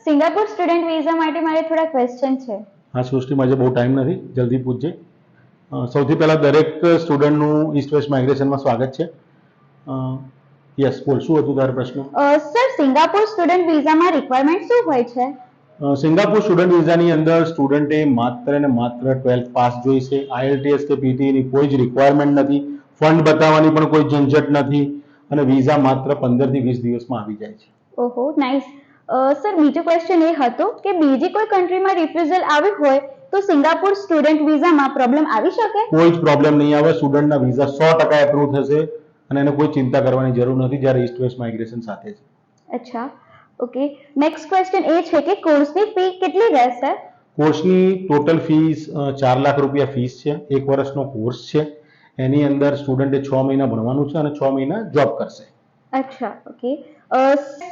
Singapore student visa માટે મારે થોડા ક્વેશ્ચન છે. હા સૃષ્ટિ, આજે બહુ ટાઈમ નથી, જલ્દી પૂછજે. સૌથી પહેલા દરેક સ્ટુડન્ટનું ઈસ્ટ વેસ્ટ માઇગ્રેશનમાં સ્વાગત છે. યસ, બોલ, શું હતું તારો પ્રશ્ન? સર, સિંગાપુર સ્ટુડન્ટ વિઝામાં રિક્વાયરમેન્ટ શું હોય છે? સિંગાપુર સ્ટુડન્ટ વિઝાની અંદર સ્ટુડન્ટે માત્ર ને માત્ર 12th પાસ જોઈશે. IELTS કે PTE ની કોઈ જ રિક્વાયરમેન્ટ નથી. ફંડ બતાવવાની પણ કોઈ ઝંઝટ નથી અને વિઝા માત્ર 15 થી 20 દિવસમાં આવી જાય છે. ઓહો, નાઇસ. સર, બીજો ક્વેશ્ચન એ હતો કે બીજી કોઈ કન્ટ્રીમાં રિફ્યુઝલ આવી હોય તો સિંગાપુર સ્ટુડન્ટ વિઝામાં પ્રોબ્લેમ આવી શકે? કોઈ જ પ્રોબ્લેમ નહીં આવે. સ્ટુડન્ટના વિઝા 100% એપ્રુવ થશે અને એને કોઈ ચિંતા કરવાની જરૂર નથી જ્યારે ઈસ્ટ વેસ્ટ માઇગ્રેશન સાથે છે. અચ્છા, ઓકે. નેક્સ્ટ ક્વેશ્ચન એ છે કે કોર્સની ફી કેટલી રહેશે? કોર્સની ટોટલ ફીસ 4 લાખ રૂપિયા ફીસ છે. 1 વર્ષનો કોર્સ છે. એની અંદર સ્ટુડન્ટે 6 મહિના ભણવાનું છે અને 6 મહિના જોબ કરશે. અચ્છા, ઓકે.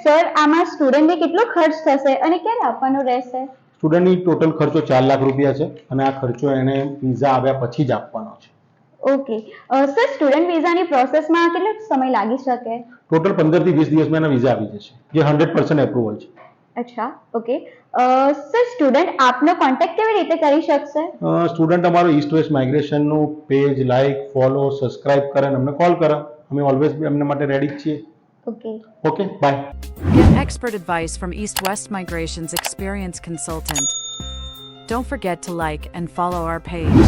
સર, આમાં સ્ટુડન્ટને કેટલો ખર્ચ થશે અને ક્યારે આપવાનો રહેશે? સ્ટુડન્ટની ટોટલ ખર્ચો 4 લાખ રૂપિયા છે અને આ ખર્ચો એને વિઝા આવ્યા પછી જ આપવાનો છે. ઓકે. સર, સ્ટુડન્ટ વિઝાની પ્રોસેસમાં કેટલો સમય લાગી શકે? ટોટલ 15 થી 20 દિવસમાં એના વિઝા આવી જશે, જે 100% એપ્રુવલ છે. અચ્છા, ઓકે. સર, સ્ટુડન્ટ આપનો કોન્ટેક્ટ કેવી રીતે કરી શકશે? સ્ટુડન્ટ અમારું ઈસ્ટ વેસ્ટ માઇગ્રેશનનું પેજ લાઈક, ફોલો, સબસ્ક્રાઇબ કરે અને અમને કોલ કરે. અમે ઓલવેઝ એમને માટે રેડી જ છીએ. Okay. Okay, bye. Get expert advice from East West Migration's experienced consultant. Don't forget to like and follow our page.